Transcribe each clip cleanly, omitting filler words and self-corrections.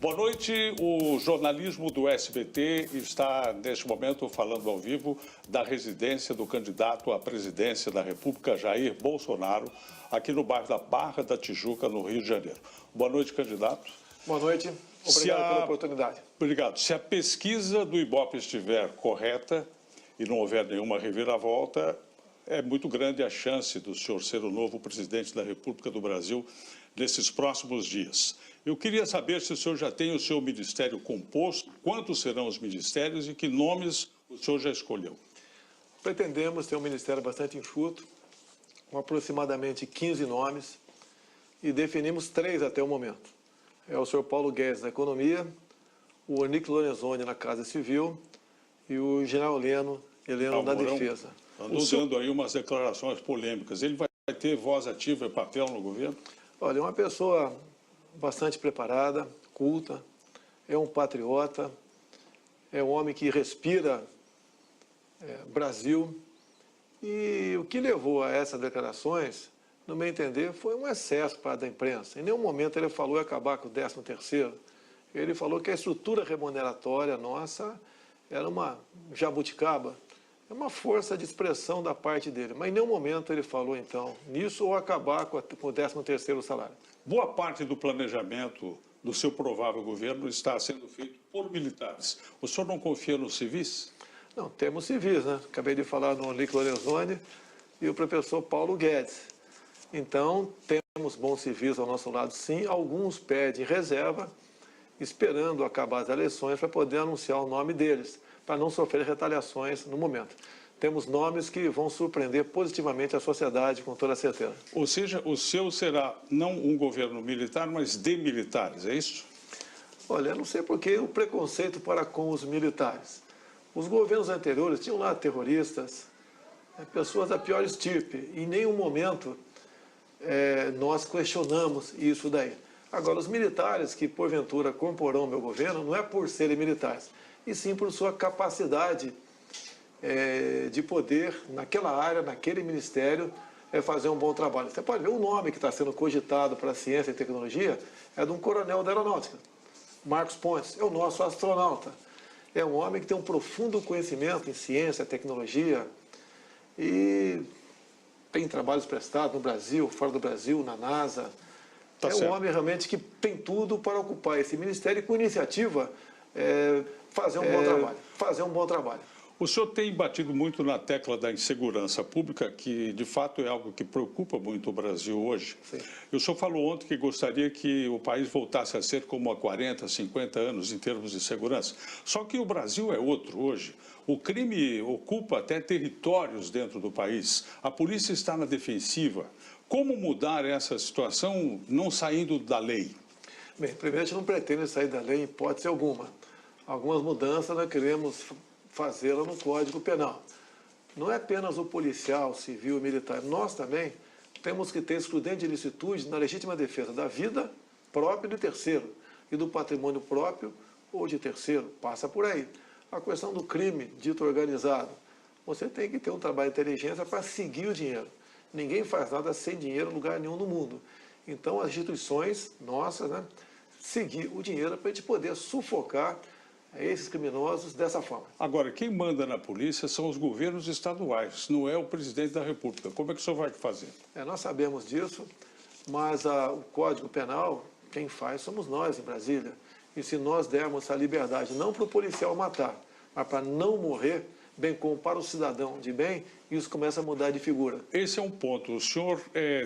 Boa noite. O jornalismo do SBT está, neste momento, falando ao vivo da residência do candidato à presidência da República, Jair Bolsonaro, aqui no bairro da Barra da Tijuca, no Rio de Janeiro. Boa noite, candidato. Boa noite. Obrigado pela oportunidade. Obrigado. Se a pesquisa do Ibope estiver correta e não houver nenhuma reviravolta, é muito grande a chance do senhor ser o novo presidente da República do Brasil nesses próximos dias. Eu queria saber se o senhor já tem o seu ministério composto, quantos serão os ministérios e que nomes o senhor já escolheu. Pretendemos ter um ministério bastante enxuto, com aproximadamente 15 nomes, e definimos 3 até o momento. É o senhor Paulo Guedes na Economia, o Onyx Lorenzoni na Casa Civil e o general Heleno da Defesa. Andou dando aí umas declarações polêmicas. Ele vai ter voz ativa e papel no governo? Olha, é uma pessoa bastante preparada, culta, é um patriota, é um homem que respira Brasil. E o que levou a essas declarações, no meu entender, foi um excesso da imprensa. Em nenhum momento ele falou em acabar com o 13º. Ele falou que a estrutura remuneratória nossa era uma jabuticaba. É uma força de expressão da parte dele, mas em nenhum momento ele falou, então, nisso ou acabar com o 13º salário. Boa parte do planejamento do seu provável governo está sendo feito por militares. O senhor não confia nos civis? Não, temos civis, né? Acabei de falar no Onyx Lorenzoni e o professor Paulo Guedes. Então, temos bons civis ao nosso lado, sim. Alguns pedem reserva, esperando acabar as eleições para poder anunciar o nome deles, para não sofrer retaliações no momento. Temos nomes que vão surpreender positivamente a sociedade, com toda certeza. Ou seja, o seu será não um governo militar, mas de militares, é isso? Olha, eu não sei por que o preconceito para com os militares. Os governos anteriores tinham lá terroristas, pessoas da pior estirpe. Em nenhum momento nós questionamos isso daí. Agora, os militares que, porventura, comporão o meu governo, não é por serem militares, e sim por sua capacidade de poder, naquela área, naquele ministério, fazer um bom trabalho. Você pode ver o nome que está sendo cogitado para a ciência e tecnologia, é de um coronel da aeronáutica, Marcos Pontes, é o nosso astronauta. É um homem que tem um profundo conhecimento em ciência, tecnologia, e tem trabalhos prestados no Brasil, fora do Brasil, na NASA. Um homem realmente que tem tudo para ocupar esse ministério e, com iniciativa, fazer um bom trabalho. O senhor tem batido muito na tecla da insegurança pública, que de fato é algo que preocupa muito o Brasil hoje. Sim. O senhor falou ontem que gostaria que o país voltasse a ser como há 40, 50 anos em termos de segurança. Só que o Brasil é outro hoje. O crime ocupa até territórios dentro do país. A polícia está na defensiva. Como mudar essa situação não saindo da lei? Bem, primeiro, a gente não pretende sair da lei em hipótese alguma. Algumas mudanças nós queremos fazê-la no Código Penal. Não é apenas o policial, o civil e o militar. Nós também temos que ter excludente de ilicitude na legítima defesa da vida própria de terceiro e do patrimônio próprio ou de terceiro. Passa por aí. A questão do crime dito organizado. Você tem que ter um trabalho de inteligência para seguir o dinheiro. Ninguém faz nada sem dinheiro em lugar nenhum no mundo. Então, as instituições nossas, seguir o dinheiro para a gente poder sufocar esses criminosos dessa forma. Agora, quem manda na polícia são os governos estaduais, não é o presidente da República. Como é que o senhor vai fazer? Nós sabemos disso, mas o Código Penal, quem faz somos nós em Brasília. E se nós dermos essa liberdade, não para o policial matar, mas para não morrer, bem como para o cidadão de bem, isso começa a mudar de figura. Esse é um ponto. O senhor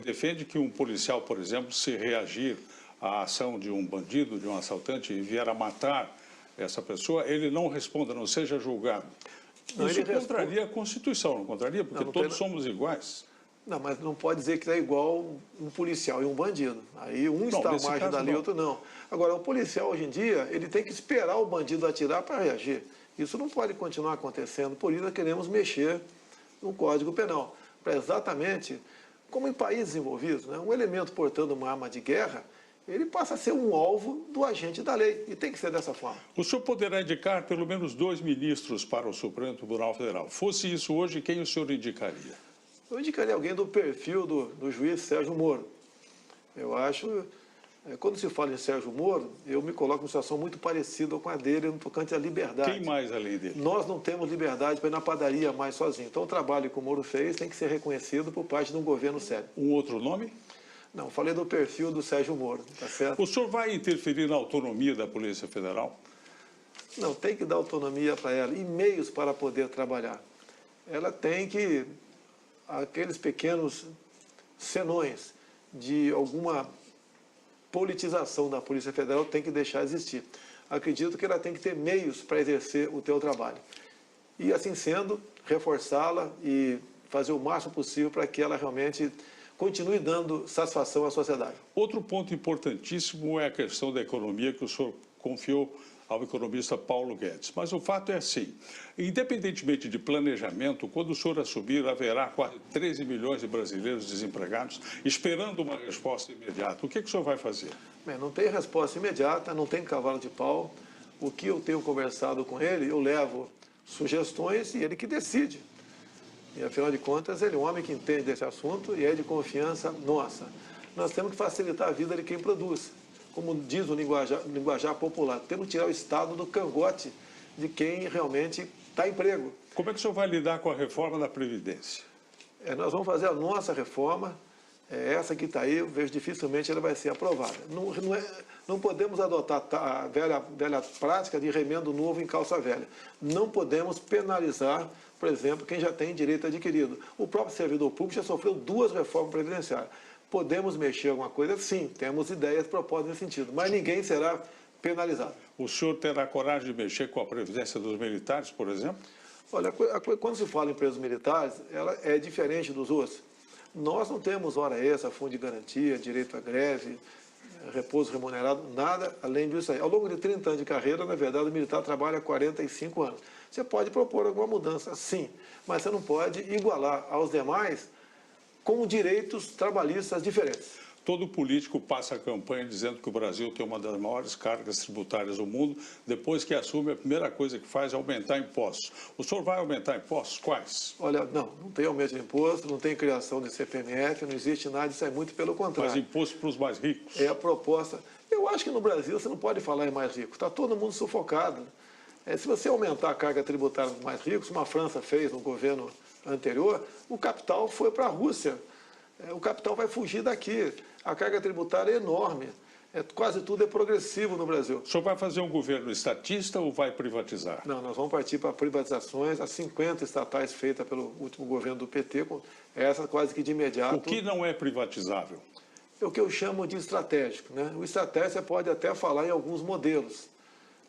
defende que um policial, por exemplo, se reagir à ação de um bandido, de um assaltante, e vier a matar essa pessoa, ele não responda, não seja julgado. Não, isso contraria a Constituição, não contraria? Porque todos somos iguais. Não, mas não pode dizer que é igual um policial e um bandido. Aí um está à margem da lei, outro não. Agora, o policial, hoje em dia, ele tem que esperar o bandido atirar para reagir. Isso não pode continuar acontecendo, por isso nós queremos mexer no Código Penal. Para exatamente, como em países desenvolvidos, um elemento portando uma arma de guerra, ele passa a ser um alvo do agente da lei, e tem que ser dessa forma. O senhor poderá indicar pelo menos 2 ministros para o Supremo Tribunal Federal. Fosse isso hoje, quem o senhor indicaria? Eu indicaria alguém do perfil do juiz Sérgio Moro. Eu acho Quando se fala em Sérgio Moro, eu me coloco em uma situação muito parecida com a dele no tocante à liberdade. Quem mais além dele? Nós não temos liberdade para ir na padaria mais sozinho. Então, o trabalho que o Moro fez tem que ser reconhecido por parte de um governo sério. Um outro nome? Não, falei do perfil do Sérgio Moro, tá certo? O senhor vai interferir na autonomia da Polícia Federal? Não, tem que dar autonomia para ela e meios para poder trabalhar. Ela tem que, aqueles pequenos senões de alguma politização da Polícia Federal tem que deixar existir. Acredito que ela tem que ter meios para exercer o teu trabalho. E, assim sendo, reforçá-la e fazer o máximo possível para que ela realmente continue dando satisfação à sociedade. Outro ponto importantíssimo é a questão da economia que o senhor confiou ao economista Paulo Guedes. Mas o fato é assim, independentemente de planejamento, quando o senhor assumir, haverá quase 13 milhões de brasileiros desempregados esperando uma resposta imediata. O que o senhor vai fazer? Bem, não tem resposta imediata, não tem cavalo de pau. O que eu tenho conversado com ele, eu levo sugestões e ele que decide. E, afinal de contas, ele é um homem que entende desse assunto e é de confiança nossa. Nós temos que facilitar a vida de quem produz. Como diz o linguajar popular, temos que tirar o Estado do cangote de quem realmente está em emprego. Como é que o senhor vai lidar com a reforma da Previdência? Nós vamos fazer a nossa reforma, essa que está aí, eu vejo dificilmente ela vai ser aprovada. Não podemos adotar a velha prática de remendo novo em calça velha. Não podemos penalizar, por exemplo, quem já tem direito adquirido. O próprio servidor público já sofreu 2 reformas previdenciárias. Podemos mexer alguma coisa? Sim, temos ideias, propostas nesse sentido, mas ninguém será penalizado. O senhor terá coragem de mexer com a Previdência dos militares, por exemplo? Olha, quando se fala em presos militares, ela é diferente dos outros. Nós não temos hora extra, fundo de garantia, direito à greve, repouso remunerado, nada além disso aí. Ao longo de 30 anos de carreira, na verdade, o militar trabalha há 45 anos. Você pode propor alguma mudança, sim, mas você não pode igualar aos demais com direitos trabalhistas diferentes. Todo político passa a campanha dizendo que o Brasil tem uma das maiores cargas tributárias do mundo. Depois que assume, a primeira coisa que faz é aumentar impostos. O senhor vai aumentar impostos? Quais? Olha, não tem aumento de imposto, não tem criação de CPMF, não existe nada, isso é muito pelo contrário. Mas imposto para os mais ricos? É a proposta. Eu acho que no Brasil você não pode falar em mais rico, está todo mundo sufocado. Se você aumentar a carga tributária dos mais ricos, como a França fez no governo anterior, o capital foi para a Rússia. O capital vai fugir daqui. A carga tributária é enorme. Quase tudo é progressivo no Brasil. O senhor vai fazer um governo estatista ou vai privatizar? Não, nós vamos partir para privatizações, as 50 estatais feitas pelo último governo do PT, essa quase que de imediato. O que não é privatizável? É o que eu chamo de estratégico, né? O estratégico você pode até falar em alguns modelos.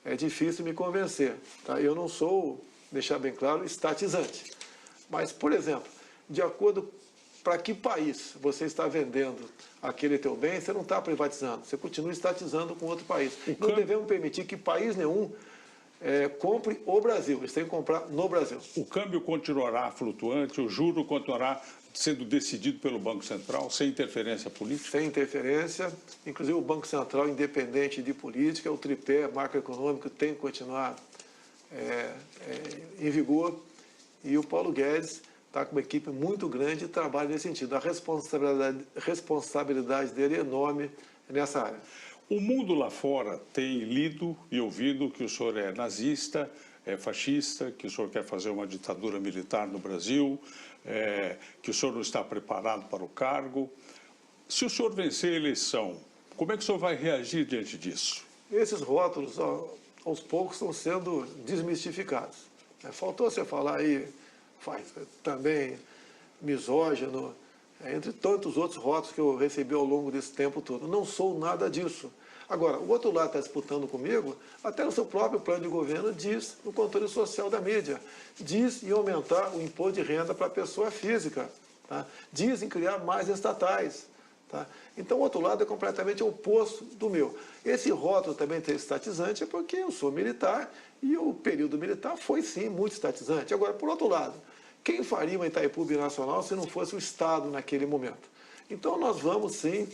É difícil me convencer. Tá? Eu não sou, deixar bem claro, estatizante. Mas, por exemplo, de acordo para que país você está vendendo aquele teu bem, você não está privatizando, você continua estatizando com outro país. Não devemos permitir que país nenhum compre o Brasil, eles têm que comprar no Brasil. O câmbio continuará flutuante, o juro continuará sendo decidido pelo Banco Central, sem interferência política? Sem interferência, inclusive o Banco Central, independente de política, o tripé macroeconômico tem que continuar em vigor, e o Paulo Guedes está com uma equipe muito grande e trabalha nesse sentido. A responsabilidade dele é enorme nessa área. O mundo lá fora tem lido e ouvido que o senhor é nazista, é fascista, que o senhor quer fazer uma ditadura militar no Brasil, que o senhor não está preparado para o cargo. Se o senhor vencer a eleição, como é que o senhor vai reagir diante disso? Esses rótulos, aos poucos, estão sendo desmistificados. Faltou você falar aí, também misógino, entre tantos outros rótulos que eu recebi ao longo desse tempo todo. Não sou nada disso. Agora, o outro lado está disputando comigo, até no seu próprio plano de governo, diz no controle social da mídia, diz em aumentar o imposto de renda para a pessoa física, tá? Diz em criar mais estatais. Tá? Então, o outro lado é completamente oposto do meu. Esse rótulo também ter estatizante é porque eu sou militar e o período militar foi, sim, muito estatizante. Agora, por outro lado, quem faria uma Itaipu binacional se não fosse o Estado naquele momento? Então, nós vamos, sim,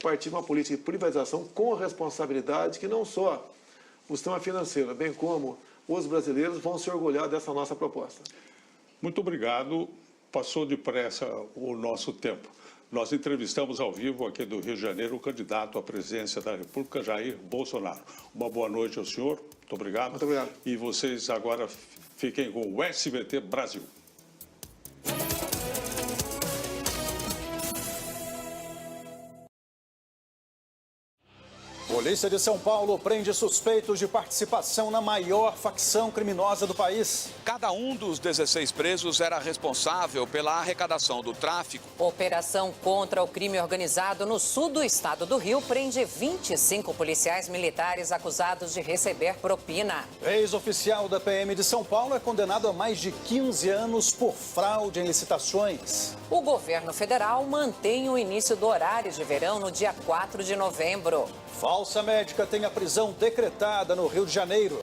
partir de uma política de privatização com responsabilidade que não só o sistema financeiro, bem como os brasileiros vão se orgulhar dessa nossa proposta. Muito obrigado. Passou depressa o nosso tempo. nós entrevistamos ao vivo aqui do Rio de Janeiro o candidato à presidência da República, Jair Bolsonaro. Uma boa noite ao senhor, muito obrigado. Muito obrigado. E vocês agora fiquem com o SBT Brasil. Polícia de São Paulo prende suspeitos de participação na maior facção criminosa do país. Cada um dos 16 presos era responsável pela arrecadação do tráfico. Operação contra o crime organizado no sul do estado do Rio prende 25 policiais militares acusados de receber propina. Ex-oficial da PM de São Paulo é condenado a mais de 15 anos por fraude em licitações. O governo federal mantém o início do horário de verão no dia 4 de novembro. Falsa médica tem a prisão decretada no Rio de Janeiro.